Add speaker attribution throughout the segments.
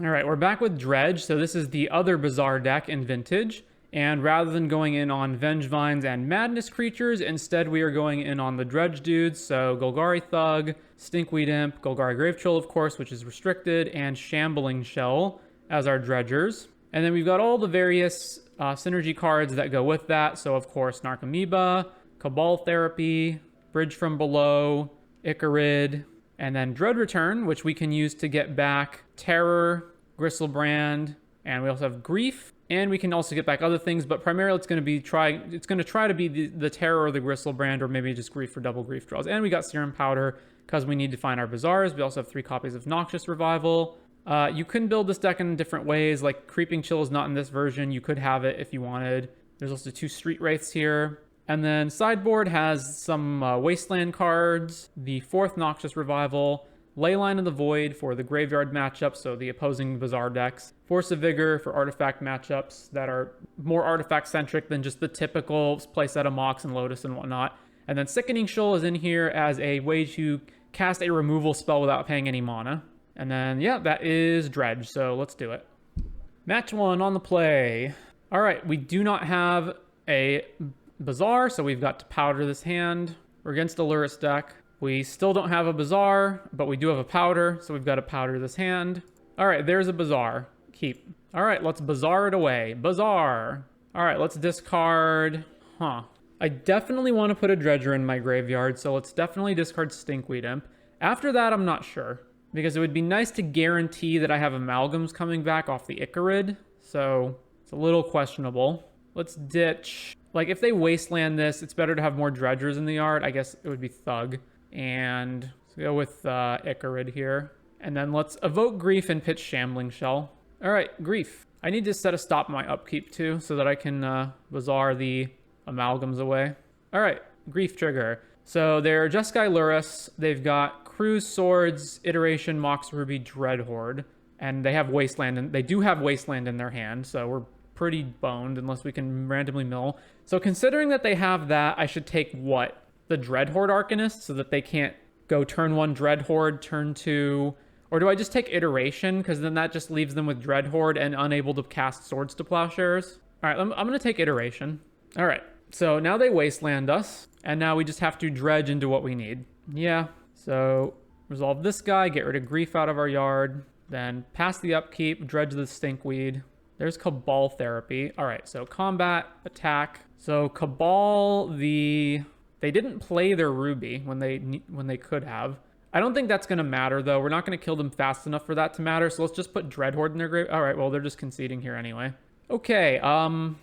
Speaker 1: All right, we're back with Dredge. So this is the other Bazaar deck in Vintage. And rather than going in on Vengevines and Madness creatures, instead we are going in on the Dredge dudes. So Golgari Thug, Stinkweed Imp, Golgari Grave Troll, of course, which is restricted, and Shambling Shell as our dredgers. And then we've got all the various synergy cards that go with that. So, of course, Narcomoeba, Cabal Therapy, Bridge from Below, Icarid, and then Dread Return, which we can use to get back Terror, Gristlebrand, and we also have Grief. And we can also get back other things, but primarily it's going to try to be the Terror or the Gristlebrand, or maybe just Grief for double Grief draws. And we got Serum Powder because we need to find our Bazaars. We also have 3 copies of Noxious Revival. You can build this deck in different ways, like Creeping Chill is not in this version. You could have it if you wanted. There's also 2 Street Wraiths here. And then sideboard has some Wasteland cards, the 4th Noxious Revival, Leyline of the Void for the graveyard matchups, so the opposing Bazaar decks, Force of Vigor for artifact matchups that are more artifact-centric than just the typical playset of Mox and Lotus and whatnot. And then Sickening Shoal is in here as a way to cast a removal spell without paying any mana. And then, yeah, that is Dredge, so let's do it. Match 1 on the play. All right, we do not have a Bazaar, so we've got to powder this hand. We're against a Lurrus deck. We still don't have a Bazaar, but we do have a powder, so we've got to powder this hand. All right, there's a Bazaar. Keep. All right, let's Bazaar it away. Bazaar. All right, let's discard. I definitely want to put a Dredger in my graveyard, so let's definitely discard Stinkweed Imp. After that, I'm not sure, because it would be nice to guarantee that I have Amalgams coming back off the Icarid, so it's a little questionable. Let's ditch. Like, if they Wasteland this, it's better to have more Dredgers in the yard. I guess it would be Thug. And let's go with Icarid here. And then let's evoke Grief and pitch Shambling Shell. All right, Grief. I need to set a stop in my upkeep too, so that I can Bazaar the Amalgams away. All right, Grief trigger. So they're Jeskai Lurrus. They've got Cruise, Swords, Iteration, Mox Ruby, Dreadhorde. And they have Wasteland, and they do have Wasteland in their hand, so we're pretty boned unless we can randomly mill. So considering that they have that, I should take what? The Dreadhorde Arcanist, so that they can't go turn 1 Dreadhorde, turn 2, or do I just take Iteration, because then that just leaves them with Dreadhorde and unable to cast Swords to Plowshares. All right, I'm going to take Iteration. All right, so now they Wasteland us, and now we just have to dredge into what we need. Yeah, so resolve this guy, get rid of Grief out of our yard, then pass the upkeep, dredge the Stinkweed. There's Cabal Therapy. All right, so combat, attack. So Cabal, they didn't play their Ruby when they could have. I don't think that's going to matter, though. We're not going to kill them fast enough for that to matter, so let's just put Dreadhorde in their grave. All right, well, they're just conceding here anyway. Okay, Jeskai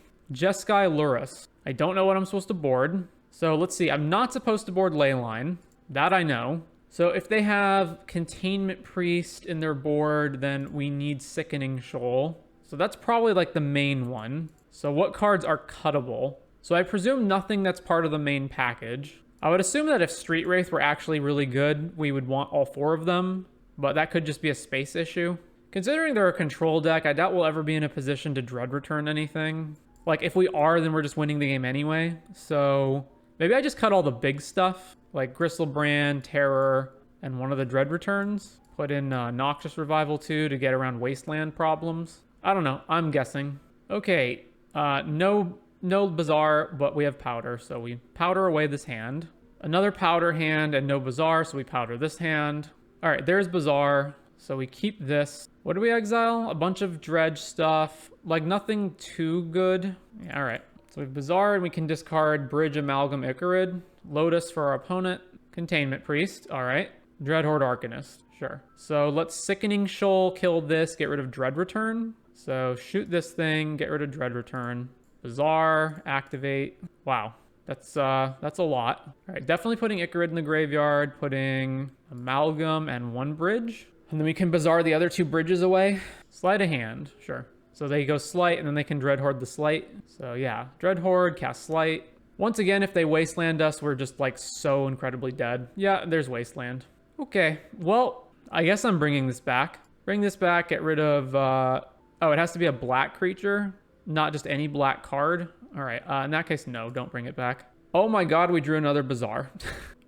Speaker 1: Lurrus. I don't know what I'm supposed to board. So let's see. I'm not supposed to board Leyline. That I know. So if they have Containment Priest in their board, then we need Sickening Shoal. So that's probably like the main one. So what cards are cuttable? So I presume nothing that's part of the main package. I would assume that if Street Wraith were actually really good, we would want all 4 of them, but that could just be a space issue. Considering they're a control deck, I doubt we'll ever be in a position to Dread Return anything. Like, if we are, then we're just winning the game anyway. So maybe I just cut all the big stuff, like Gristlebrand, Terror, and one of the Dread Returns. Put in Noxious Revival too to get around Wasteland problems. I don't know. I'm guessing. Okay, no Bazaar, but we have powder, so we powder away this hand. Another powder hand and no Bazaar, so we powder this hand. All right, there's Bazaar, so we keep this. What do we exile? A bunch of Dredge stuff, like nothing too good. Yeah, all right, so we have Bazaar, and we can discard Bridge, Amalgam, Icarid, Lotus for our opponent, Containment Priest, all right, Dreadhorde Arcanist, sure. So let's Sickening Shoal, kill this, get rid of Dread Return. So shoot this thing, get rid of Dread Return. Bazaar, activate. Wow, that's a lot. All right, definitely putting Icarid in the graveyard, putting Amalgam and 1 bridge. And then we can Bazaar the other 2 bridges away. Sleight of hand, sure. So they go Slight, and then they can Dreadhorde the Slight. So yeah, Dreadhorde, cast Slight. Once again, if they Wasteland us, we're just like so incredibly dead. Yeah, there's Wasteland. Okay, well, I guess I'm bringing this back. Bring this back, get rid of, oh, it has to be a black creature. Not just any black card. All right, in that case, no, don't bring it back. Oh my god, we drew another Bazaar.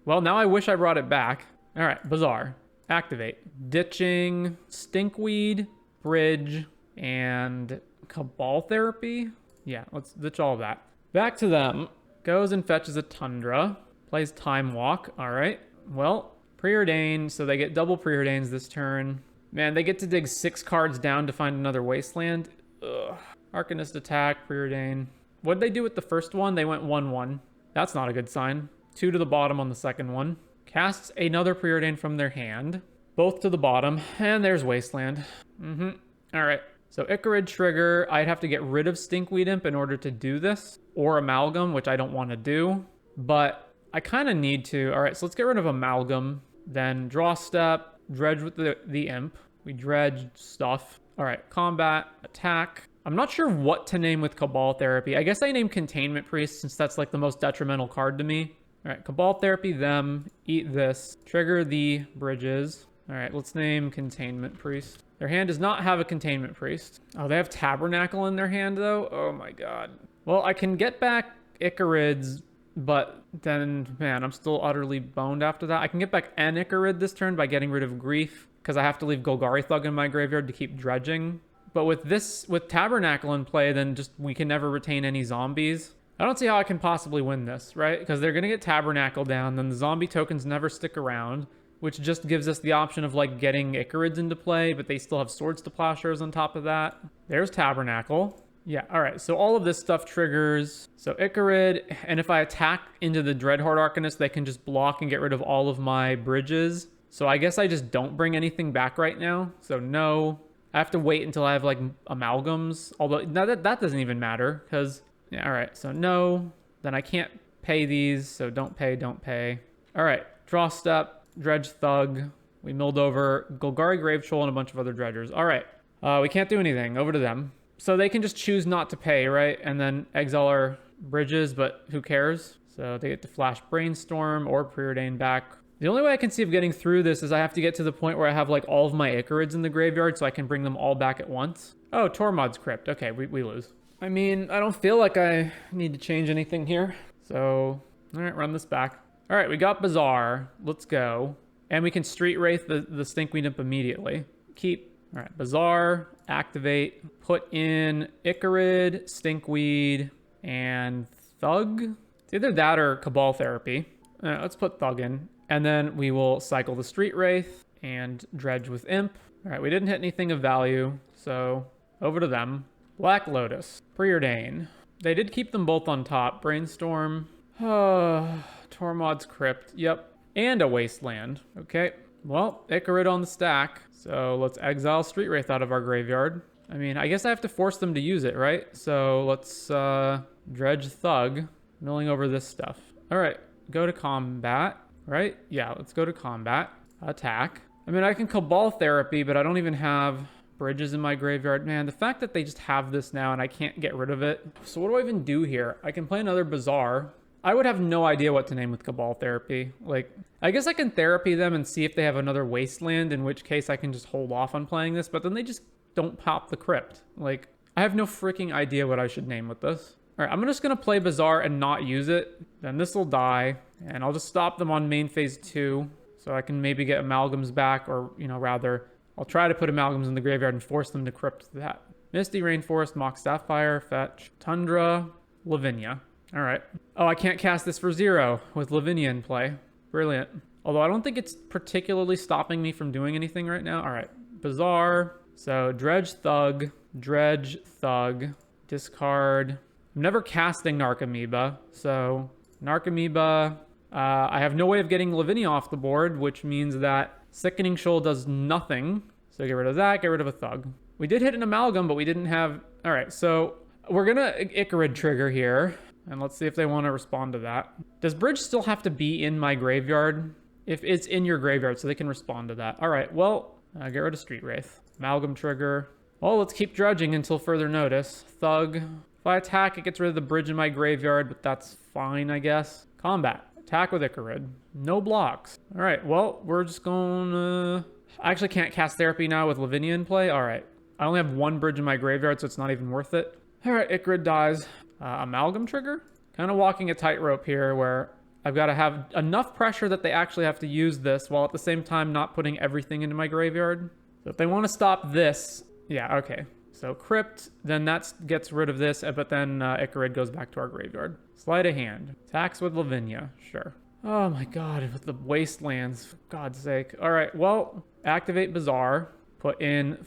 Speaker 1: Well, now I wish I brought it back. All right, Bazaar, activate. Ditching Stinkweed, Bridge, and Cabal Therapy. Yeah, let's ditch all of that. Back to them. Goes and fetches a Tundra. Plays Time Walk. All right. Well, Preordain, so they get double Preordains this turn. Man, they get to dig 6 cards down to find another Wasteland. Ugh. Arcanist attack, Preordain. What did they do with the first one? They went 1-1. That's not a good sign. 2 to the bottom on the second one. Casts another Preordain from their hand. Both to the bottom. And there's Wasteland. All right. So Icarid trigger. I'd have to get rid of Stinkweed Imp in order to do this. Or Amalgam, which I don't want to do. But I kind of need to. All right, so let's get rid of Amalgam. Then draw step. Dredge with the Imp. We dredge stuff. All right, combat, attack. I'm not sure what to name with Cabal Therapy. I guess I name Containment Priest since that's like the most detrimental card to me. All right, Cabal Therapy them. Eat this. Trigger the bridges. All right, let's name Containment Priest. Their hand does not have a Containment Priest. Oh, they have Tabernacle in their hand though? Oh my god. Well, I can get back Icarids, but then, man, I'm still utterly boned after that. I can get back an Icarid this turn by getting rid of Grief, because I have to leave Golgari Thug in my graveyard to keep dredging. But with Tabernacle in play, then just we can never retain any zombies. I don't see how I can possibly win this, right? Because they're going to get Tabernacle down, then the zombie tokens never stick around, which just gives us the option of like getting Icarids into play, but they still have Swords to Plowshares on top of that. There's Tabernacle. Yeah, all right, so all of this stuff triggers. So Icarid, and if I attack into the Dreadhorde Arcanist, they can just block and get rid of all of my bridges. So I guess I just don't bring anything back right now. So no, I have to wait until I have like amalgams. Although that doesn't even matter because, yeah, all right, so no. Then I can't pay these, so don't pay. All right, draw step, dredge thug. We milled over Golgari Grave Troll and a bunch of other dredgers. All right, we can't do anything. Over to them. So they can just choose not to pay, right? And then exile our bridges, but who cares? So they get to flash Brainstorm or Preordain back. The only way I can see of getting through this is I have to get to the point where I have like all of my Icarids in the graveyard so I can bring them all back at once. Oh, Tormod's Crypt. Okay, we lose. I mean, I don't feel like I need to change anything here. So, all right, run this back. All right, we got Bazaar. Let's go. And we can Street Wraith the Stinkweed Imp immediately. Keep. All right, Bazaar, activate, put in Icarid, Stinkweed, and Thug. It's either that or Cabal Therapy. Let's put Thug in. And then we will cycle the Street Wraith and dredge with Imp. All right, we didn't hit anything of value, so over to them. Black Lotus, Preordain. They did keep them both on top. Brainstorm, Tormod's Crypt, yep. And a Wasteland, okay. Well, Icarid on the stack. So let's exile Street Wraith out of our graveyard. I mean, I guess I have to force them to use it, right? So let's dredge Thug, milling over this stuff. All right, go to combat, right? Yeah, let's go to combat. Attack. I mean, I can Cabal Therapy, but I don't even have bridges in my graveyard. Man, the fact that they just have this now and I can't get rid of it. So what do I even do here? I can play another Bazaar. I would have no idea what to name with Cabal Therapy. Like, I guess I can Therapy them and see if they have another Wasteland, in which case I can just hold off on playing this, but then they just don't pop the Crypt. Like, I have no freaking idea what I should name with this. All right, I'm just going to play Bazaar and not use it. Then this will die, and I'll just stop them on main phase 2, so I can maybe get Amalgams back, or, you know, rather, I'll try to put Amalgams in the graveyard and force them to Crypt that. Misty Rainforest, Mock Sapphire, fetch, Tundra, Lavinia. All right. Oh, I can't cast this for 0 with Lavinia in play. Brilliant. Although I don't think it's particularly stopping me from doing anything right now. All right. Bazaar. So dredge Thug, discard. I'm never casting Narcomoeba. So Narcomoeba, I have no way of getting Lavinia off the board, which means that Sickening Shoal does nothing. So get rid of that, get rid of a Thug. We did hit an Amalgam, but we didn't have... All right, so we're going to Icarid trigger here. And let's see if they want to respond to that. Does Bridge still have to be in my graveyard? If it's in your graveyard, so they can respond to that. All right, well, get rid of Street Wraith. Amalgam trigger. Well, let's keep dredging until further notice. Thug. If I attack, it gets rid of the bridge in my graveyard, but that's fine, I guess. Combat. Attack with Icarid. No blocks. All right, well, we're just going to... I actually can't cast Therapy now with Lavinia in play. All right. I only have one bridge in my graveyard, so it's not even worth it. All right, Icarid dies. Amalgam trigger? Kind of walking a tightrope here where I've got to have enough pressure that they actually have to use this while at the same time not putting everything into my graveyard. So if they want to stop this, Yeah, okay. So Crypt, then that gets rid of this, but then Icarid goes back to our graveyard. Sleight of hand. Attacks with Lavinia, sure. Oh my god, with the Wastelands, for God's sake. All right, well, activate Bazaar, put in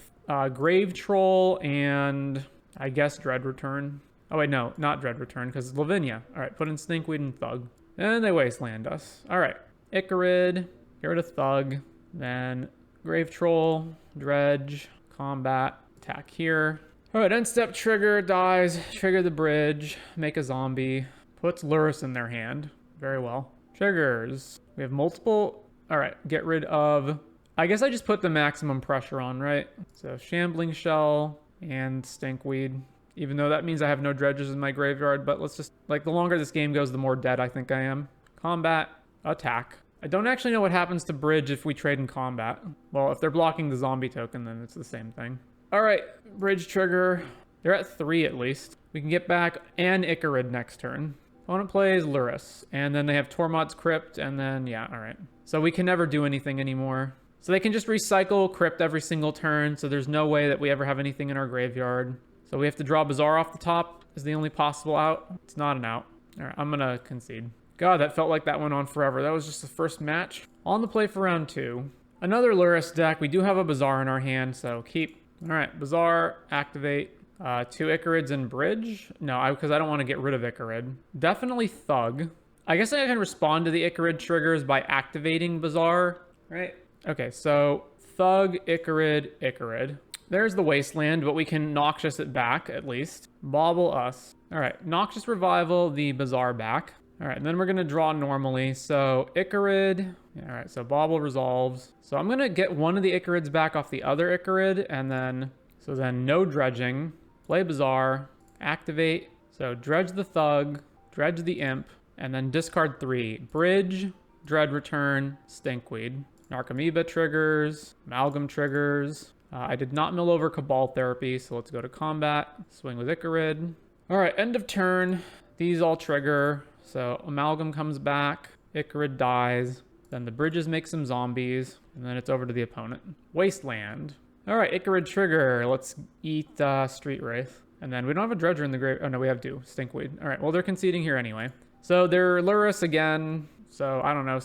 Speaker 1: Grave Troll, and I guess Dread Return. Oh wait, no, not Dread Return, because Lavinia. All right, put in Stinkweed and Thug. And they Wasteland us. All right, Icarid, get rid of Thug, then Grave Troll, Dredge, Combat, attack here. All right, end step trigger, dies, trigger the bridge, make a zombie, puts Lurrus in their hand. Very well. Triggers. We have multiple. All right, get rid of. I guess I just put the maximum pressure on, right? So Shambling Shell and Stinkweed. Even though that means I have no dredges in my graveyard, but let's just, like, the longer this game goes, the more dead I think I am. Combat, attack. I don't actually know what happens to bridge if we trade in combat. Well, if they're blocking the zombie token, then it's the same thing. All right, bridge trigger. They're at 3 at least. We can get back and Icarid next turn. Opponent plays Lurrus, and then they have Tormod's Crypt, and then, yeah, all right. So we can never do anything anymore. So they can just recycle Crypt every single turn, so there's no way that we ever have anything in our graveyard. So we have to draw Bazaar off the top is the only possible out. It's not an out. All right, I'm going to concede. God, that felt like that went on forever. That was just the first match. On the play for round 2. Another Lurrus deck. We do have a Bazaar in our hand, so keep. All right, Bazaar, activate. 2 Icarids and bridge? No, because I don't want to get rid of Icarid. Definitely Thug. I guess I can respond to the Icarid triggers by activating Bazaar, right? Okay, so Thug, Icarid, Icarid. There's the Wasteland, but we can Noxious it back, at least. Bobble us. All right, Noxious Revival the Bazaar back. All right, and then we're going to draw normally. So Icarid. Yeah, all right, so Bobble resolves. So I'm going to get one of the Icarids back off the other Icarid, and then... So then no dredging. Play Bazaar, activate. So dredge the Thug, dredge the Imp, and then discard 3. Bridge, Dread Return, Stinkweed. Narcomoeba triggers, Amalgam triggers. I did not mill over Cabal Therapy, so let's go to combat. Swing with Icarid. All right, end of turn. These all trigger. So Amalgam comes back, Icarid dies. Then the bridges make some zombies, and then it's over to the opponent. Wasteland. All right, Icarid trigger. Let's eat Street Wraith. And then we don't have a Dredger in the grave. Oh, no, we have 2. Stinkweed. All right, well, they're conceding here anyway. So they're Lurrus again. So, I don't know.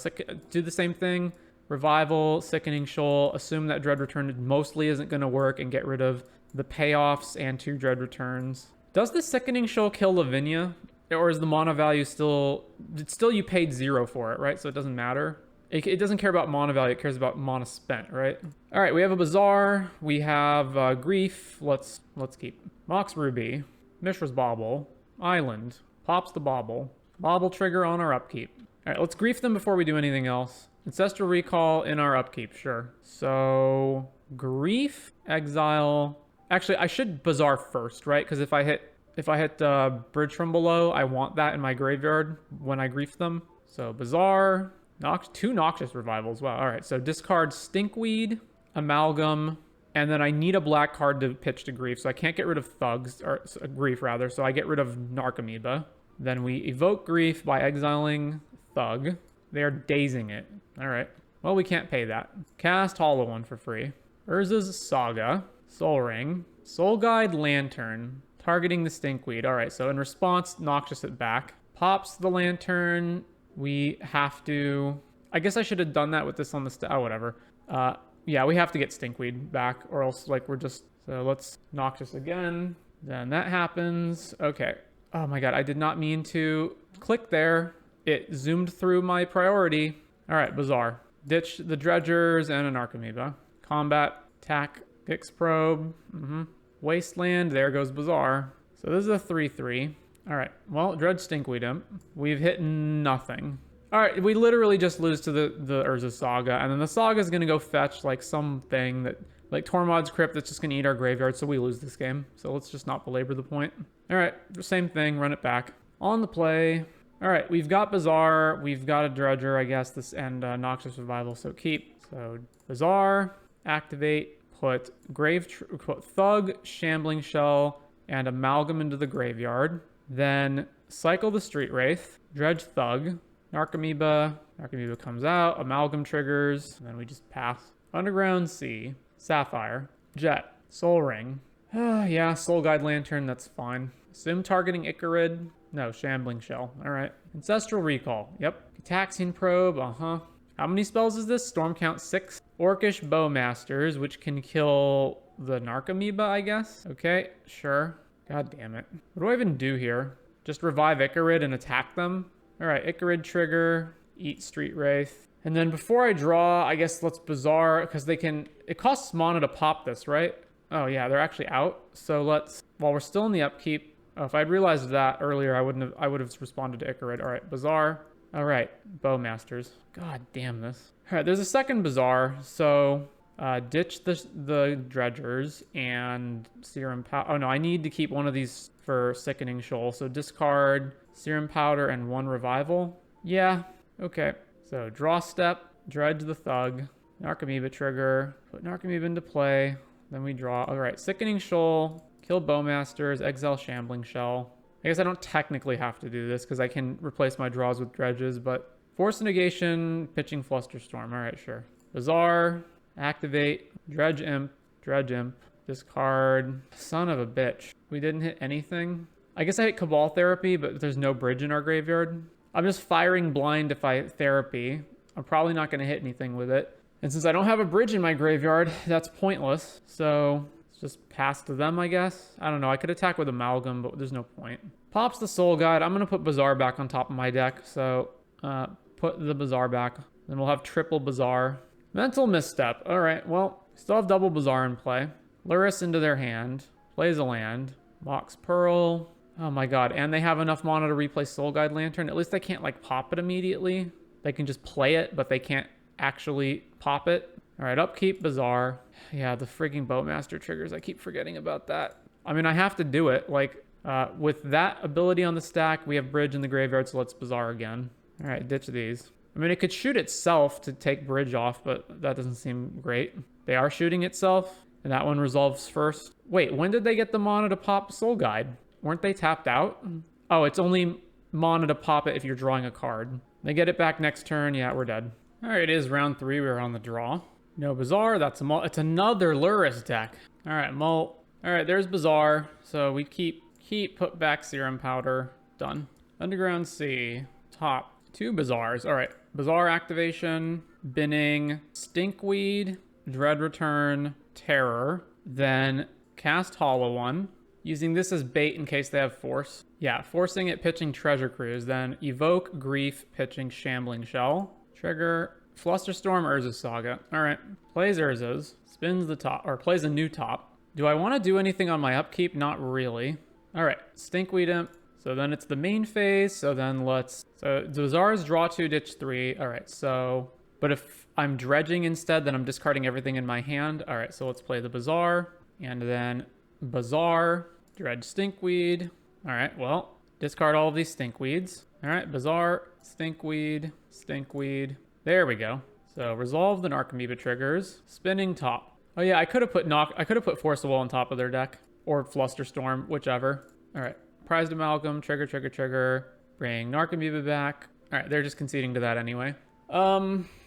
Speaker 1: Do the same thing. Revival, Sickening Shoal. Assume that Dread Return mostly isn't going to work and get rid of the payoffs and 2 Dread Returns. Does the Sickening Shoal kill Lavinia? Or is the mana value still... Still you paid 0 for it, right? So it doesn't matter. It doesn't care about mana value, it cares about mana spent, right? All right, we have a Bazaar, we have Grief, let's keep. Mox Ruby, Mishra's Bauble, Island, pops the Bauble, Bauble trigger on our upkeep. All right, let's Grief them before we do anything else. Ancestral Recall in our upkeep, sure. So, Grief, Exile. Actually, I should Bazaar first, right? Because if I hit Bridge from below, I want that in my graveyard when I Grief them. So, Bazaar... 2 Noxious Revivals. Wow. All right. So discard Stinkweed, Amalgam, and then I need a black card to pitch to Grief. So I can't get rid of Thugs, or Grief rather. So I get rid of Narcomoeba. Then we evoke Grief by exiling Thug. They are dazing it. All right. Well, we can't pay that. Cast Hollow One for free. Urza's Saga, Soul Ring, Soul Guide Lantern, targeting the Stinkweed. All right. So in response, Noxious it back. Pops the Lantern. We have to... I guess I should have done that with this on the... Oh, whatever. Yeah, we have to get Stinkweed back, or else, like, we're just... So let's Noxious again. Then that happens. Okay. Oh my god, I did not mean to click there. It zoomed through my priority. All right, Bazaar. Ditch the Dredgers and an Narcomoeba. Combat, attack, Gix Probe. Wasteland, there goes Bazaar. So this is a 3-3. All right, well, Dredge Stinkweed Imp. We've hit nothing. All right, we literally just lose to the Urza Saga, and then the Saga is going to go fetch, like, something that, like, Tormod's Crypt that's just going to eat our graveyard, so we lose this game. So let's just not belabor the point. All right, same thing, run it back. On the play. All right, we've got Bazaar, we've got a Dredger, I guess, and Noxious Revival, so keep. So Bazaar, activate, put Thug, Shambling Shell, and Amalgam into the graveyard. Then cycle the Street Wraith, Dredge Thug, Narcomoeba comes out, Amalgam triggers, and then we just pass. Underground Sea, Sapphire, Jet, Soul Ring. Yeah, Soul Guide Lantern, that's fine. Sim targeting Icarid. No, Shambling Shell. Alright. Ancestral Recall. Yep. Taxian Probe. Uh-huh. How many spells is this? Storm count 6. Orcish Bowmasters, which can kill the Narcomoeba, I guess. Okay, sure. God damn it. What do I even do here? Just revive Icarid and attack them? Alright, Icarid trigger. Eat Street Wraith. And then before I draw, I guess let's Bazaar, because they can... It costs mana to pop this, right? Oh yeah, they're actually out. So let's... While we're still in the upkeep... Oh, if I'd realized that earlier, I would have responded to Icarid. Alright, Bazaar. Alright, Bowmasters. God damn this. Alright, there's a second Bazaar, so... ditch the Dredgers and Serum Powder. Oh no, I need to keep one of these for Sickening Shoal. So discard Serum Powder and 1 Revival. Yeah, okay. So draw step, Dredge the Thug, Narcomoeba trigger, put Narcomoeba into play. Then we draw. Alright, Sickening Shoal, kill Bowmasters, exile Shambling Shell. I guess I don't technically have to do this because I can replace my draws with Dredges, but Force Negation, pitching Flusterstorm. Alright, sure. Bazaar. Activate, Dredge Imp, discard, son of a bitch. We didn't hit anything. I guess I hit Cabal Therapy, but there's no bridge in our graveyard. I'm just firing blind to fight Therapy. I'm probably not going to hit anything with it. And since I don't have a bridge in my graveyard, that's pointless. So let's just pass to them, I guess. I don't know. I could attack with Amalgam, but there's no point. Pops the Soul Guide. I'm going to put Bazaar back on top of my deck. So put the Bazaar back. Then we'll have triple Bazaar. Mental Misstep. Alright, well, still have double Bazaar in play. Luris into their hand. Plays a land. Mox Pearl. Oh my god, and they have enough mana to replay Soul Guide Lantern. At least they can't, like, pop it immediately. They can just play it, but they can't actually pop it. Alright, upkeep Bazaar. Yeah, the frigging Bowmaster triggers. I keep forgetting about that. I mean, I have to do it. Like, with that ability on the stack, we have Bridge in the graveyard, so let's Bazaar again. Alright, ditch these. I mean, it could shoot itself to take Bridge off, but that doesn't seem great. They are shooting itself, and that one resolves first. Wait, when did they get the mana to pop Soul Guide? Weren't they tapped out? Oh, it's only mana to pop it if you're drawing a card. They get it back next turn. Yeah, we're dead. All right, it is round 3. We're on the draw. No Bazaar. That's a Mult. It's another Luris deck. All right, Mult. All right, there's Bazaar. So we keep, put back Serum Powder. Done. Underground Sea. Top. 2 Bazaars. All right. Bazaar activation, binning, Stinkweed, Dread Return, Terror, then cast Hollow One, using this as bait in case they have Force. Yeah, forcing it, pitching Treasure Cruise, then Evoke, Grief, pitching Shambling Shell, trigger, Flusterstorm, Urza's Saga. All right, plays Urza's, spins the top, or plays a new top. Do I want to do anything on my upkeep? Not really. All right, Stinkweed Imp. So then it's the main phase. So then so Bazaar's draw 2, ditch 3. All right, so, but if I'm dredging instead, then I'm discarding everything in my hand. All right, so let's play the Bazaar. And then Bazaar, dredge Stinkweed. All right, well, discard all of these Stinkweeds. All right, Bazaar, Stinkweed, Stinkweed. There we go. So resolve the Narcomoeba triggers. Spinning top. Oh yeah, I could have put Force of Will on top of their deck. Or Flusterstorm, whichever. All right. Prized Amalgam, trigger, bring Narcomoeba back. All right, they're just conceding to that anyway.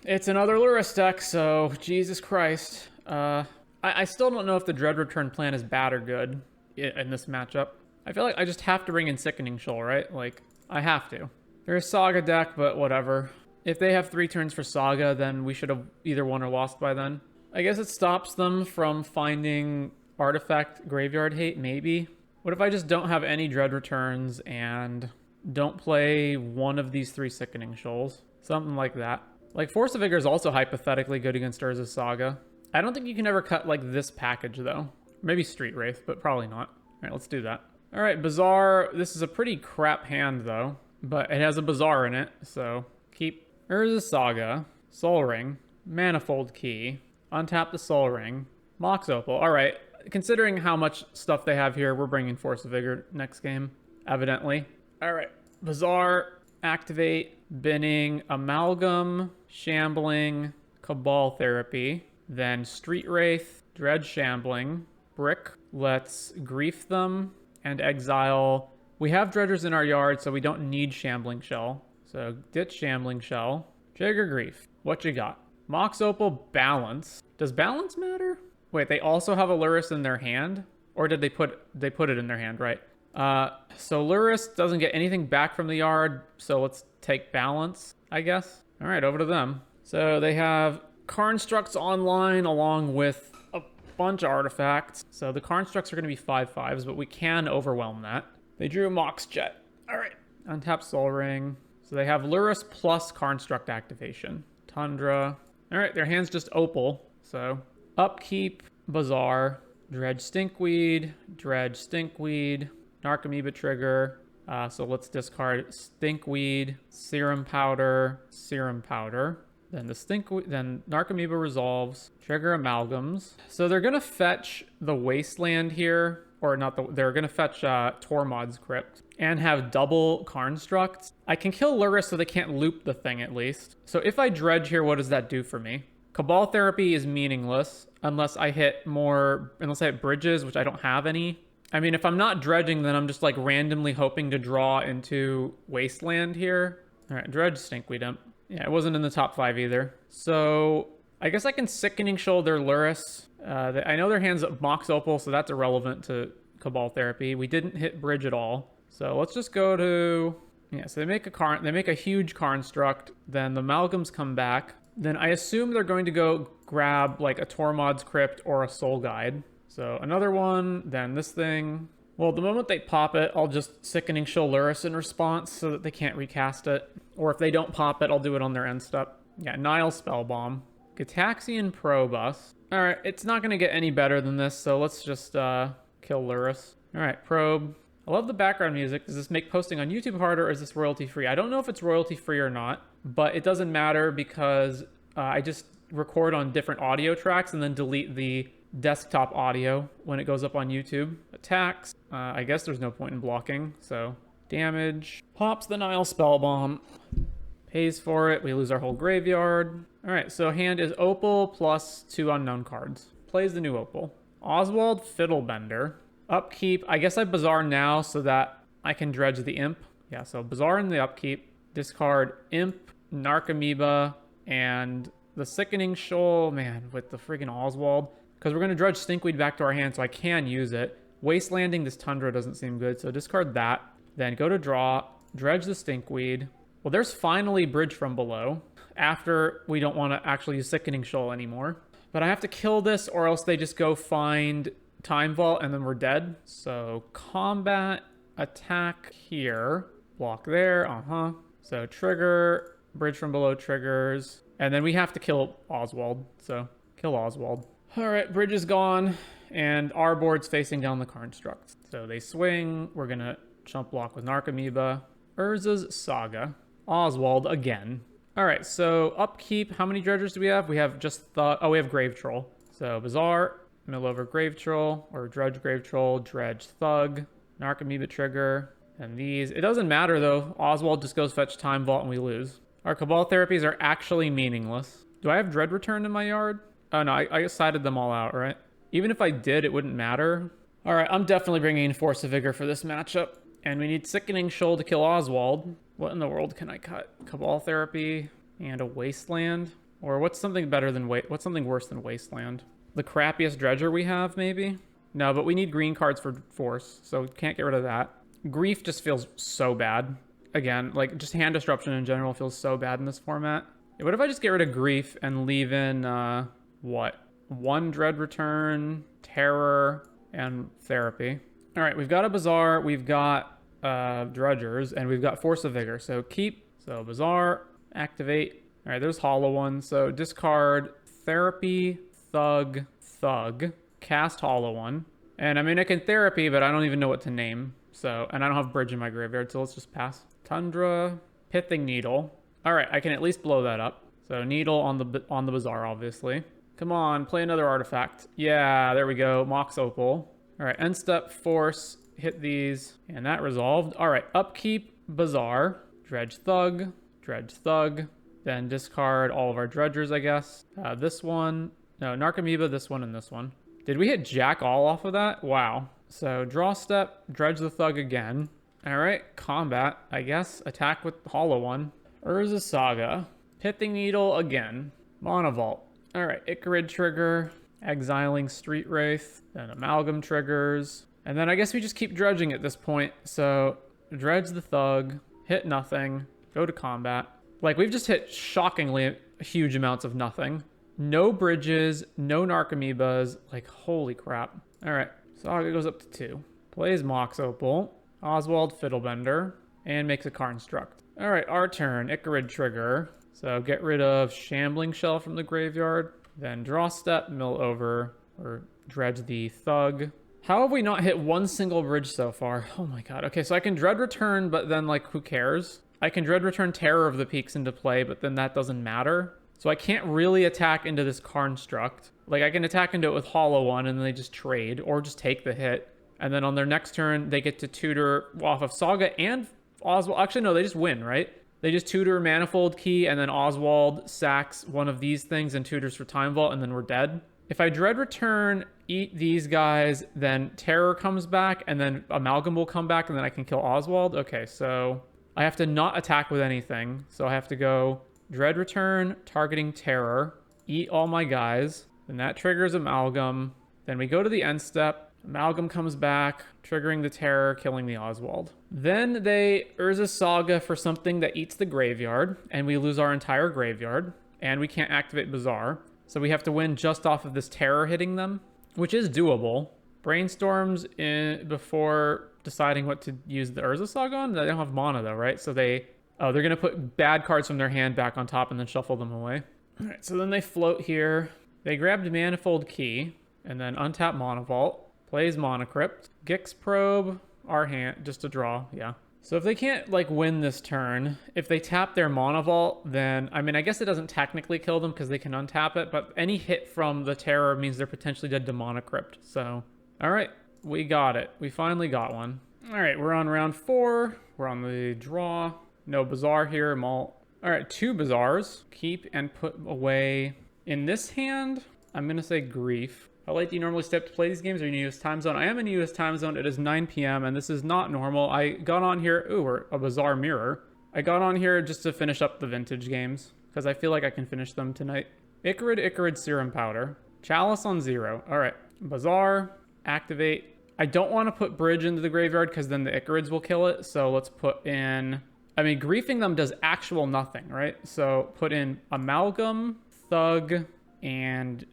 Speaker 1: It's another Luris deck, so Jesus Christ. I still don't know if the Dread Return plan is bad or good in this matchup. I feel like I just have to bring in Sickening Shoal, right? Like, I have to. They're a Saga deck, but whatever. If they have 3 turns for Saga, then we should have either won or lost by then. I guess it stops them from finding Artifact Graveyard Hate, maybe. What if I just don't have any Dread Returns and don't play one of these 3 Sickening Shoals? Something like that. Like, Force of Vigor is also hypothetically good against Urza's Saga. I don't think you can ever cut, like, this package, though. Maybe Street Wraith, but probably not. All right, let's do that. All right, Bazaar. This is a pretty crap hand, though. But it has a Bazaar in it, so keep Urza's Saga, Soul Ring, Manifold Key, untap the Soul Ring, Mox Opal. All right. Considering how much stuff they have here, we're bringing Force of Vigor next game, evidently. All right, Bazaar, activate, binning, Amalgam, Shambling, Cabal Therapy, then Street Wraith, Dredge Shambling, Brick. Let's Grief them and exile. We have Dredgers in our yard, so we don't need Shambling Shell. So ditch Shambling Shell, trigger Grief. What you got? Mox Opal, Balance. Does Balance matter? Wait, they also have a Lurrus in their hand? Or did they put it in their hand, right? So Lurrus doesn't get anything back from the yard, so let's take balance, I guess. All right, over to them. So they have Karnstructs online along with a bunch of artifacts. So the Karnstructs are going to be 5/5s, but we can overwhelm that. They drew a Mox Jet. All right, untap Soul Ring. So they have Lurrus plus Karnstruct activation. Tundra. All right, their hand's just Opal. So upkeep, Bazaar, Dredge Stinkweed, Dredge Stinkweed, Narcomoeba trigger. So let's discard Stinkweed, Serum Powder, Serum Powder. Then then Narcomoeba resolves, trigger Amalgams. So they're gonna fetch the Wasteland here, or not they're gonna fetch Tormod's Crypt and have double Karnstructs. I can kill Lurrus so they can't loop the thing at least. So if I dredge here, what does that do for me? Cabal Therapy is meaningless unless I hit bridges, which I don't have any. I mean, if I'm not dredging, then I'm just like randomly hoping to draw into Wasteland here. All right, Dredge Stinkweed Imp. Yeah, it wasn't in the top 5 either. So I guess I can Sickening Shoulder Lurrus. I know their hand's Mox Opal, so that's irrelevant to Cabal Therapy. We didn't hit bridge at all. So let's just go to... Yeah, so they make a huge Karnstruct. Then the Amalgams come back. Then I assume they're going to go grab like a Tormod's Crypt or a Soul Guide. So another one, then this thing. Well, the moment they pop it, I'll just Sickening Shoal Lurrus in response so that they can't recast it. Or if they don't pop it, I'll do it on their end step. Yeah, Nile Spellbomb. Gataxian Probus. All right, it's not going to get any better than this, so let's just kill Lurrus. All right, Probe. I love the background music. Does this make posting on YouTube harder, or is this royalty free? I don't know if it's royalty free or not, but it doesn't matter because I just record on different audio tracks and then delete the desktop audio when it goes up on YouTube. Attacks. I guess there's no point in blocking, so damage. Pops the Nile Spellbomb. Pays for it. We lose our whole graveyard. All right, so hand is Opal plus 2 unknown cards. Plays the new Opal. Oswald Fiddlebender. Upkeep. I guess I Bazaar now so that I can dredge the Imp. Yeah, so Bazaar in the upkeep. Discard Imp, Narcomoeba, and the Sickening Shoal. Man, with the friggin' Oswald. Because we're going to dredge Stinkweed back to our hand, so I can use it. Wastelanding this Tundra doesn't seem good, so discard that. Then go to draw, dredge the Stinkweed. Well, there's finally Bridge from Below, after we don't want to actually use Sickening Shoal anymore. But I have to kill this, or else they just go find Time Vault, and then we're dead. So combat, attack here, block there, So trigger, Bridge from Below triggers, and then we have to kill Oswald, so kill Oswald. All right, bridge is gone, and our board's facing down the Karnstructs. So they swing. We're going to chump block with Narcomoeba. Urza's Saga. Oswald again. All right, so upkeep. How many dredgers do we have? We have just we have Grave Troll. So Bazaar, mill over Grave Troll, or dredge Grave Troll, dredge Thug, Narcomoeba trigger, and these. It doesn't matter, though. Oswald just goes fetch Time Vault, and we lose. Our Cabal Therapies are actually meaningless. Do I have Dread Return in my yard? Oh, no, I sided them all out, right? Even if I did, it wouldn't matter. All right, I'm definitely bringing in Force of Vigor for this matchup. And we need Sickening Shoal to kill Oswald. What in the world can I cut? Cabal Therapy and a Wasteland? Or what's something better than what's something worse than Wasteland? The crappiest Dredger we have, maybe? No, but we need green cards for Force, so can't get rid of that. Grief just feels so bad. Again, like, just hand disruption in general feels so bad in this format. What if I just get rid of Grief and leave in, what? 1 Dread Return, Terror, and Therapy. All right, we've got a Bazaar, we've got Dredgers, and we've got Force of Vigor. So keep, so Bazaar, activate. All right, there's Hollow One. So discard Therapy, Thug, cast Hollow One. And I mean, I can Therapy, but I don't even know what to name. So, and I don't have Bridge in my graveyard, so let's just pass. Tundra, Pithing Needle. All right, I can at least blow that up. So Needle on the Bazaar, obviously. Come on, play another artifact. Yeah, there we go. Mox Opal. All right, end step, Force, hit these, and that resolved. All right, upkeep, Bazaar, dredge Thug, then discard all of our dredgers, I guess. This one, no, Narcomoeba, this one, and this one. Did we hit Jack all off of that? Wow. So draw step, dredge the Thug again. All right, combat, I guess. Attack with Hollow One. Urza's Saga. Pithing Needle again. Monovault. All right, Icarid trigger. Exiling Street Wraith, then Amalgam triggers. And then I guess we just keep dredging at this point. So dredge the Thug, hit nothing, go to combat. Like, we've just hit shockingly huge amounts of nothing. No bridges, no Narcomoebas. Like, holy crap. All right, Saga goes up to 2. Plays Mox Opal, Oswald Fiddlebender, and makes a Construct. All right, our turn. Icarid trigger. So get rid of Shambling Shell from the graveyard. Then draw step, mill over, or dredge the Thug. How have we not hit one single bridge so far? Oh my god. Okay, so I can Dread Return, but then, like, who cares? I can Dread Return Terror of the Peaks into play, but then that doesn't matter. So I can't really attack into this Construct. Like, I can attack into it with Hollow One, and then they just trade, or just take the hit. And then on their next turn, they get to tutor off of Saga and Oswald. Actually, no, they just win, right? They just tutor Manifold Key, and then Oswald sacks one of these things and tutors for Time Vault, and then we're dead. If I Dread Return, eat these guys, then Terror comes back, and then Amalgam will come back, and then I can kill Oswald. Okay, so I have to not attack with anything. So I have to go Dread Return, targeting Terror, eat all my guys, then that triggers Amalgam. Then we go to the end step. Amalgam comes back, triggering the Terror, killing the Oswald. Then they Urza Saga for something that eats the graveyard, and we lose our entire graveyard, and we can't activate Bazaar. So we have to win just off of this Terror hitting them, which is doable. Brainstorms before deciding what to use the Urza Saga on. They don't have mana though, right? So they're going to put bad cards from their hand back on top and then shuffle them away. All right, so then they float here. They grabbed Manifold Key, and then untap Mana Vault. Plays Mana Crypt. Gix Probe, our hand, just to draw, yeah. So if they can't, like, win this turn, if they tap their Mana Vault, then, I mean, I guess it doesn't technically kill them because they can untap it, but any hit from the Terror means they're potentially dead to Mana Crypt. So, all right, we got it. We finally got one. All right, we're on round 4. We're on the draw. No Bazaar here, Malt. All right, 2 Bazaars. Keep and put away. In this hand, I'm going to say Grief. How late do you normally stay up to play these games? Are you in US time zone? I am in US time zone. It is 9 p.m. and this is not normal. I got on here. Ooh, we're a Bazaar Mirror. I got on here just to finish up the vintage games because I feel like I can finish them tonight. Icarid Serum Powder. Chalice on 0. All right. Bazaar. Activate. I don't want to put Bridge into the graveyard because then the Icarids will kill it. So let's put in... I mean, griefing them does actual nothing, right? So put in Amalgam, Thug, and...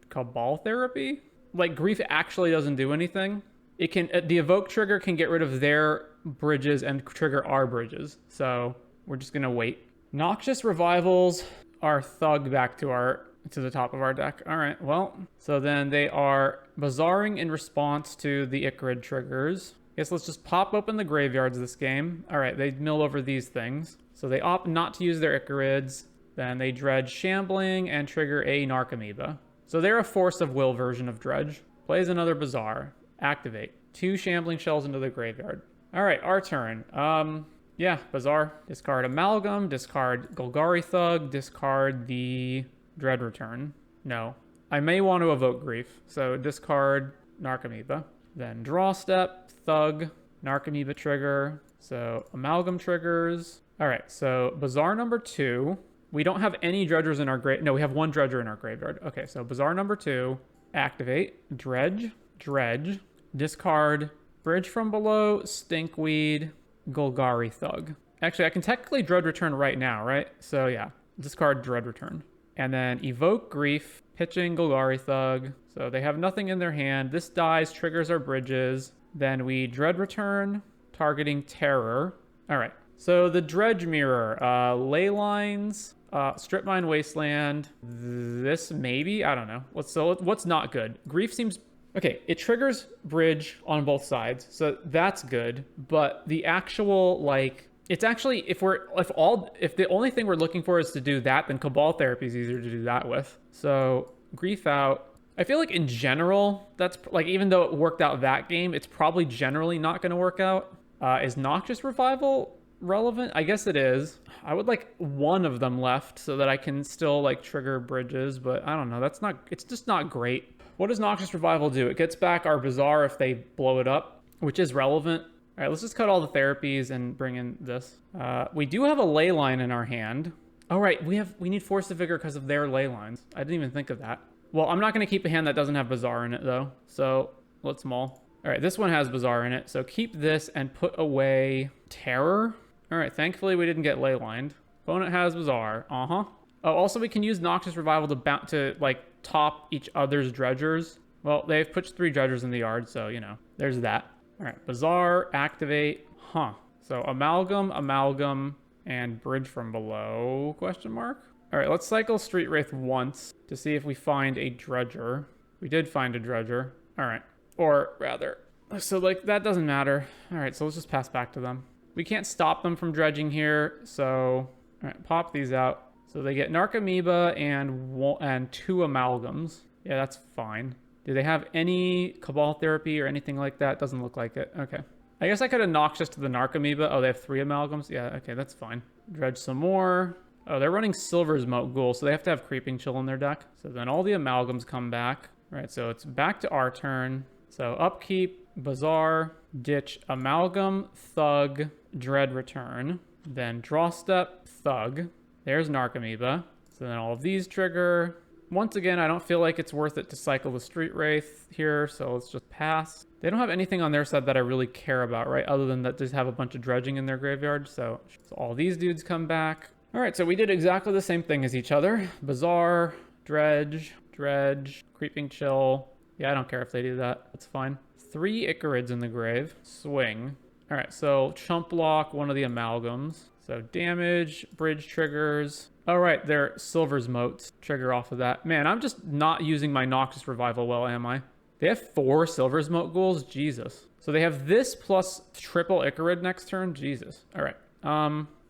Speaker 1: Cabal Therapy. Like, Grief actually doesn't do anything. It can the evoke trigger can get rid of their bridges and trigger our bridges. So we're just gonna wait. Noxious Revivals our Thug back to the top of our deck. All right, well, so then they are Bazaaring in response to the Icarid triggers. Guess let's just pop open the graveyards this game. All right, they mill over these things. So they opt not to use their Icarids. Then they dredge Shambling and trigger a Narcomoeba. So they're a Force of Will version of Dredge. Plays another Bazaar. Activate. 2 Shambling Shells into the graveyard. All right, our turn. Yeah, Bazaar. Discard Amalgam. Discard Golgari Thug. Discard the Dread Return. No. I may want to evoke Grief. So discard Narcomoeba. Then draw step. Thug. Narcomoeba trigger. So Amalgam triggers. All right, so Bazaar number 2. We don't have any dredgers in our grave. No, we have 1 dredger in our graveyard. Okay, so Bazaar number 2. Activate. Dredge. Dredge. Discard. Bridge from below. Stinkweed. Golgari Thug. Actually, I can technically Dread Return right now, right? So yeah, discard Dread Return. And then evoke Grief. Pitching Golgari Thug. So they have nothing in their hand. This dies, triggers our bridges. Then we Dread Return, targeting Terror. All right. So the Dredge Mirror, Ley Lines, Strip Mine Wasteland, this maybe? I don't know. What's not good? Grief seems... Okay, it triggers Bridge on both sides, so that's good. But the actual, like... It's actually, if the only thing we're looking for is to do that, then Cabal Therapy is easier to do that with. So, Grief out. I feel like in general, that's, like, even though it worked out that game, it's probably generally not going to work out. Is Noxious Revival relevant? I guess it is. I would like 1 of them left so that I can still like trigger bridges, but I don't know. It's just not great. What does Noxious Revival do? It gets back our Bazaar if they blow it up, which is relevant. All right, let's just cut all the therapies and bring in this. We do have a Ley Line in our hand. Oh, right, we need Force of Vigor because of their Ley Lines. I didn't even think of that. Well, I'm not going to keep a hand that doesn't have Bazaar in it, though. So let's maul. All right, this one has Bazaar in it. So keep this and put away Terror. All right, thankfully we didn't get ley lined. Opponent has Bazaar. Uh-huh. Oh, also we can use Noxious Revival to like top each other's dredgers. Well, they've put 3 dredgers in the yard, so you know, there's that. All right, Bazaar, activate. Huh. So Amalgam, and Bridge from Below, question mark? All right, let's cycle Street Wraith once to see if we find a dredger. We did find a dredger. All right, or rather, so like that doesn't matter. All right, so let's just pass back to them. We can't stop them from dredging here, so all right, pop these out. So they get Narcomoeba and 2 Amalgams. Yeah, that's fine. Do they have any Cabal Therapy or anything like that? Doesn't look like it. Okay. I guess I could have Noxious to the Narcomoeba. Oh, they have 3 Amalgams? Yeah, okay, that's fine. Dredge some more. Oh, they're running Silver's Moat Ghoul, so they have to have Creeping Chill in their deck. So then all the Amalgams come back. All right, so it's back to our turn. So upkeep, Bazaar, ditch, Amalgam, Thug, Dread Return. Then draw step, Thug. There's Narcomoeba. So then all of these trigger. Once again, I don't feel like it's worth it to cycle the Street Wraith here, so let's just pass. They don't have anything on their side that I really care about, right? Other than that, just have a bunch of dredging in their graveyard. So all these dudes come back. All right, so we did exactly the same thing as each other. Bazaar, Dredge, Creeping Chill. Yeah, I don't care if they do that. That's fine. 3 Icarids in the grave. Swing. All right, so chump block one of the Amalgams. So damage, bridge triggers. All right, their Silver's Moats trigger off of that. Man, I'm just not using my Noxious Revival well, am I? They have 4 Silver's Moat Ghouls? Jesus. So they have this plus triple Icarid next turn? Jesus. All right.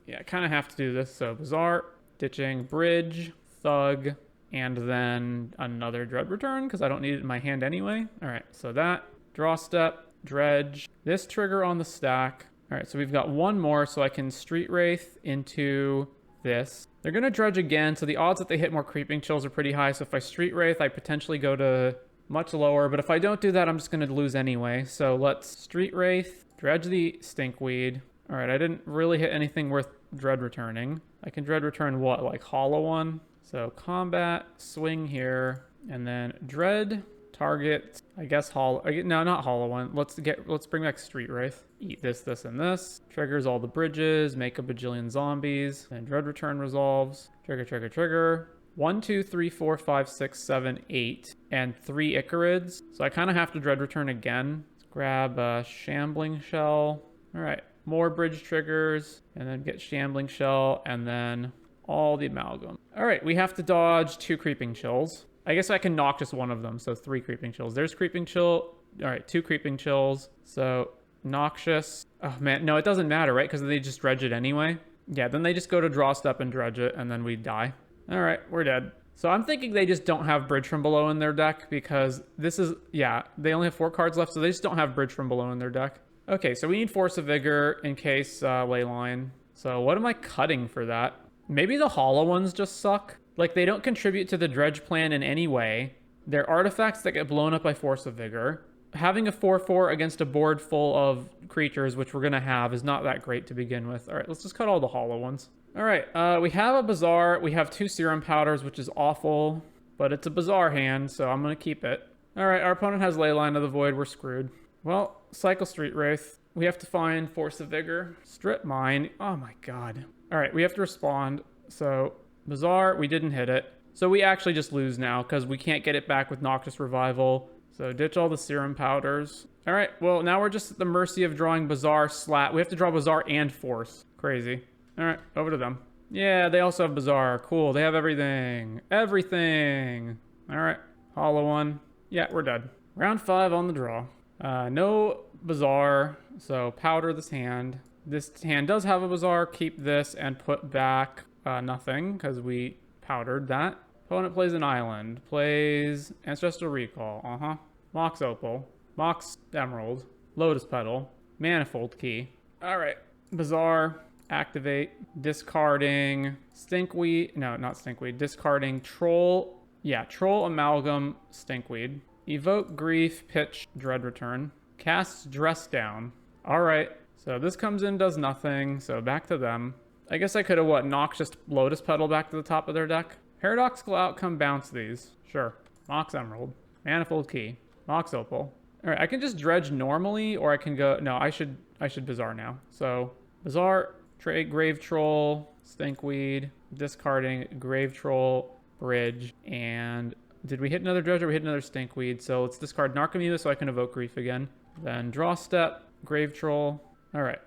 Speaker 1: Yeah, I kind of have to do this. So Bazaar, ditching, Bridge, Thug, and then another Dread Return because I don't need it in my hand anyway. All right, so that. Draw step, Dredge. This trigger on the stack. All right, so we've got one more, so I can Street Wraith into this. They're going to Dredge again, so the odds that they hit more Creeping Chills are pretty high. So if I Street Wraith, I potentially go to much lower. But if I don't do that, I'm just going to lose anyway. So let's Street Wraith, Dredge the Stinkweed. All right, I didn't really hit anything worth Dread Returning. I can Dread Return what, like Hollow One? So combat, swing here, and then Dread, target, I guess Hollow, no, not Hollow One. Let's bring back Street Wraith. Eat this, this, and this. Triggers all the bridges, make a bajillion zombies. Then Dread Return resolves. Trigger. 1, 2, 3, 4, 5, 6, 7, 8, and 3 Icarids. So I kind of have to Dread Return again. Let's grab a Shambling Shell. All right, more bridge triggers, and then get Shambling Shell, and then all the Amalgam. All right, we have to dodge 2 Creeping Chills. I guess I can knock just one of them, so 3 Creeping Chills. There's Creeping Chill. All right, 2 Creeping Chills. So Noxious. Oh, man. No, it doesn't matter, right? Because they just dredge it anyway. Yeah, then they just go to draw step and dredge it, and then we die. All right, we're dead. So I'm thinking they just don't have Bridge from Below in their deck because this is, yeah, they only have 4 cards left, so they just don't have Bridge from Below in their deck. Okay, so we need Force of Vigor in case Leyline. So what am I cutting for that? Maybe the Hollow Ones just suck. Like, they don't contribute to the Dredge plan in any way. They're artifacts that get blown up by Force of Vigor. Having a 4/4 against a board full of creatures, which we're going to have, is not that great to begin with. All right, let's just cut all the Hollow Ones. All right, we have a Bazaar. We have 2 Serum Powders, which is awful, but it's a Bazaar hand, so I'm going to keep it. All right, our opponent has Leyline of the Void. We're screwed. Well, cycle Street Wraith. We have to find Force of Vigor. Strip Mine. Oh my god. All right, we have to respond. So Bazaar, we didn't hit it. So we actually just lose now because we can't get it back with Noxious Revival. So ditch all the Serum Powders. All right, well, now we're just at the mercy of drawing Bazaar slat. We have to draw Bazaar and Force. Crazy. All right, over to them. Yeah, they also have Bazaar. Cool, they have everything. Everything. All right, Hollow One. Yeah, we're dead. Round 5 on the draw. No Bazaar, so powder this hand. This hand does have a Bazaar. Keep this and put back nothing because we powdered that. Opponent plays an island. Plays Ancestral Recall. Mox Opal. Mox Emerald. Lotus Petal. Manifold Key. All right. Bazaar. Activate. Discarding. Stinkweed. No, not Stinkweed. Discarding Troll. Yeah, Troll Amalgam Stinkweed. Evoke Grief. Pitch. Dread Return. Casts Dress Down. All right. So this comes in, does nothing. So back to them. I guess I could have, Noxious Lotus Petal back to the top of their deck? Paradoxical Outcome, bounce these. Sure. Mox Emerald. Manifold Key. Mox Opal. All right, I can just dredge normally, or I can go... No, I should Bazaar now. So, Bazaar, trade Grave Troll, Stinkweed, discarding Grave Troll, Bridge, and... Did we hit another Dredge or we hit another Stinkweed? So let's discard Narcomoeba so I can evoke Grief again. Then Draw Step, Grave Troll. All right.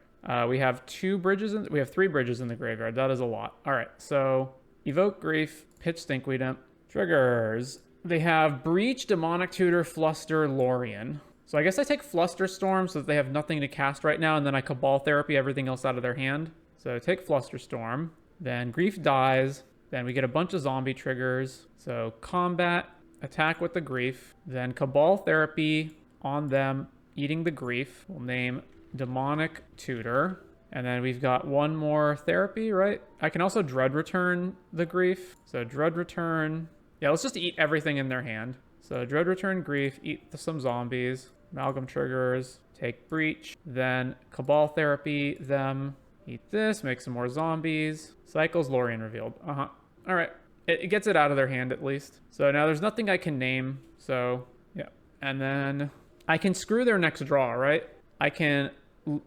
Speaker 1: We have three bridges in the graveyard. That is a lot. All right. So evoke Grief, pitch Stinkweed Imp. Triggers. They have Breach, Demonic Tutor, Fluster, Lorien. So I guess I take Flusterstorm so that they have nothing to cast right now, and then I Cabal Therapy everything else out of their hand. So take Flusterstorm. Then Grief dies. Then we get a bunch of zombie triggers. So combat, attack with the Grief. Then Cabal Therapy on them, eating the Grief. We'll name Demonic Tutor. And then we've got one more therapy, right? I can also Dread Return the Grief. So Dread Return. Yeah, let's just eat everything in their hand. So Dread Return Grief, eat some zombies. Amalgam triggers, take Breach. Then Cabal Therapy them. Eat this, make some more zombies. Cycles Lorien revealed. All right. It gets it out of their hand at least. So now there's nothing I can name. So, yeah. And then I can screw their next draw, right? I can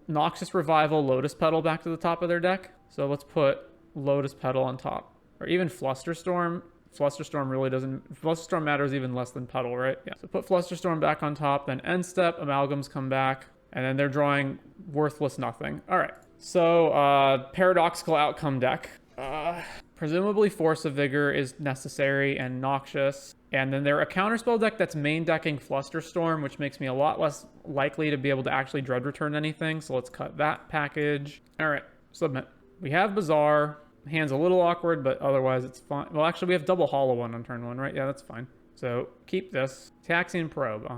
Speaker 1: Noxious Revival, Lotus Petal back to the top of their deck. So let's put Lotus Petal on top. Or even Flusterstorm. Flusterstorm really doesn't... Flusterstorm matters even less than Petal, right? Yeah. So put Flusterstorm back on top. Then end step, Amalgams come back. And then they're drawing worthless nothing. All right. So, Paradoxical Outcome deck. Presumably Force of Vigor is necessary and Noxious. And then they're a counterspell deck that's main decking Flusterstorm, which makes me a lot less likely to be able to actually Dread Return anything. So let's cut that package. All right, submit. We have Bazaar. Hand's a little awkward, but otherwise it's fine. Well, actually, we have double Hollow One on turn 1, right? Yeah, that's fine. So keep this. Taxian Probe,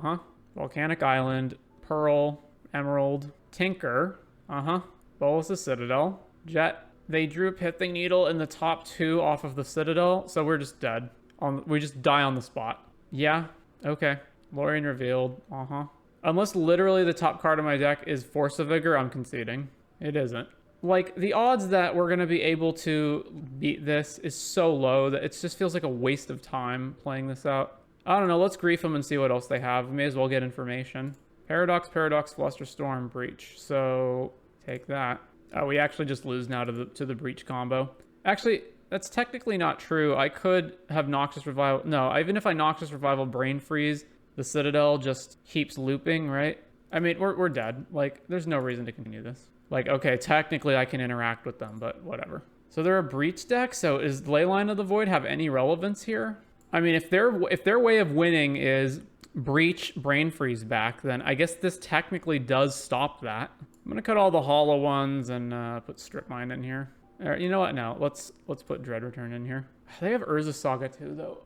Speaker 1: Volcanic Island, Pearl, Emerald, Tinker, Bolas' Citadel, Jet. They drew Pithing Needle in the top 2 off of the Citadel, so we're just dead. We just die on the spot. Yeah, okay. Lorien revealed, Unless literally the top card of my deck is Force of Vigor, I'm conceding. It isn't. Like, the odds that we're going to be able to beat this is so low that it just feels like a waste of time playing this out. I don't know, let's grief them and see what else they have. We may as well get information. Paradox, Flusterstorm, Breach. So, take that. Oh, we actually just lose now to the Breach combo. Actually, that's technically not true. I could have Noxious Revival. No, even if I Noxious Revival Brain Freeze, the Citadel just keeps looping, right? I mean, we're dead. Like, there's no reason to continue this. Like, okay, technically I can interact with them, but whatever. So they're a Breach deck, so does Leyline of the Void have any relevance here? I mean, if their way of winning is Breach Brain Freeze back, then I guess this technically does stop that. I'm gonna cut all the hollow ones and put Strip Mine in here. All right, you know what? No, let's put Dread Return in here. They have Urza Saga too, though.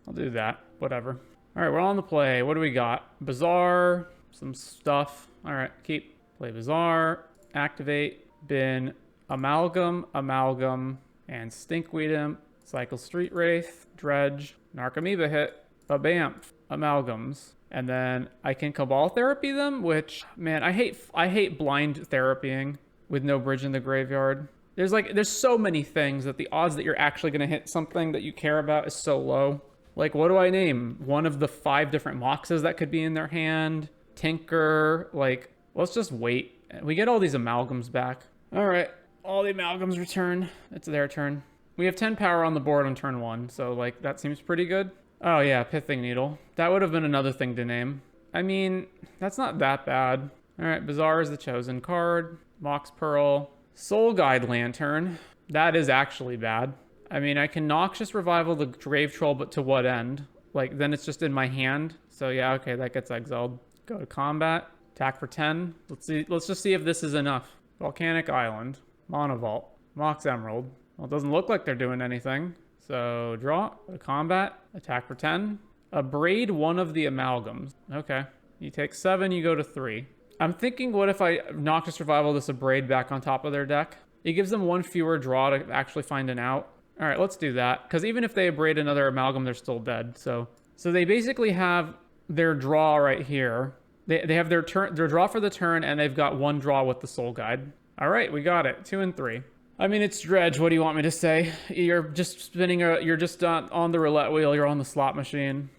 Speaker 1: I'll do that. Whatever. All right, we're on the play. What do we got? Bazaar, some stuff. All right, keep. Play Bazaar, activate, bin, Amalgam, and Stinkweed Imp, Cycle Street Wraith, Dredge, Narcomoeba hit, Babamf, Amalgams. And then I can Cabal Therapy them, which, man, I hate blind therapying with no bridge in the graveyard. There's so many things that the odds that you're actually going to hit something that you care about is so low. Like, what do I name? One of the 5 different Moxes that could be in their hand. Tinker. Like, let's just wait. We get all these Amalgams back. All right. All the Amalgams return. It's their turn. We have 10 power on the board on turn 1. So, like, that seems pretty good. Oh, yeah. Pithing Needle. That would have been another thing to name. I mean, that's not that bad. All right. Bazaar is the chosen card. Mox Pearl. Soul Guide Lantern. That is actually bad. I mean, I can Noxious Revival the Grave Troll, but to what end? Like, then it's just in my hand. So yeah, okay, that gets exiled. Go to combat. Attack for 10. Let's just see if this is enough. Volcanic Island. Monovault. Mox Emerald. Well, it doesn't look like they're doing anything. So draw. Go to combat. Attack for 10. Abrade one of the Amalgams. Okay. You take 7, you go to 3. I'm thinking, what if I Noxious Revival this Abrade back on top of their deck? It gives them 1 fewer draw to actually find an out. All right, let's do that. Because even if they Abrade another Amalgam, they're still dead. So they basically have their draw right here. They have their draw for the turn, and they've got 1 draw with the Soul Guide. All right, we got it. 2 and 3. I mean, it's Dredge. What do you want me to say? You're just spinning. You're just on the roulette wheel. You're on the slot machine.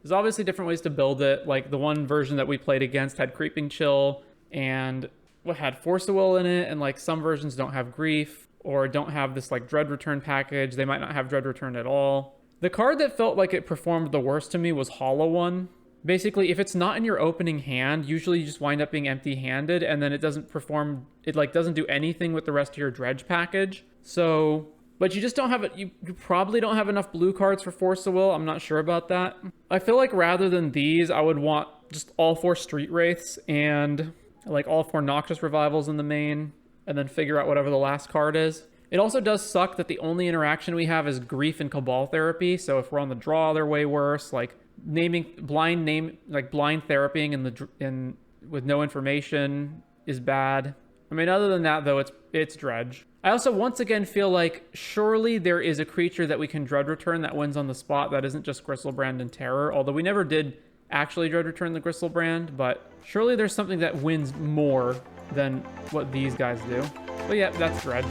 Speaker 1: There's obviously different ways to build it. Like the one version that we played against had Creeping Chill and what had Force of Will in it, and like some versions don't have Grief or don't have this like Dread Return package. They might not have Dread Return at all. The card that felt like it performed the worst to me was Hollow One. Basically, if it's not in your opening hand, usually you just wind up being empty-handed, and then it doesn't perform, it like doesn't do anything with the rest of your Dredge package. So, but you just don't have it, you probably don't have enough blue cards for Force of Will. I'm not sure about that. I feel like rather than these, I would want just all 4 Street Wraiths and like all 4 Noxious Revivals in the main, and then figure out whatever the last card is. It also does suck that the only interaction we have is Grief and Cabal Therapy. So if we're on the draw, they're way worse. Like blind therapying with no information is bad. I mean, other than that though, it's Dredge. I also once again feel like surely there is a creature that we can Dread Return that wins on the spot that isn't just Gristlebrand and Terror. Although we never did actually Dread Return the Gristlebrand, but surely there's something that wins more than what these guys do. But yeah, that's Dredge.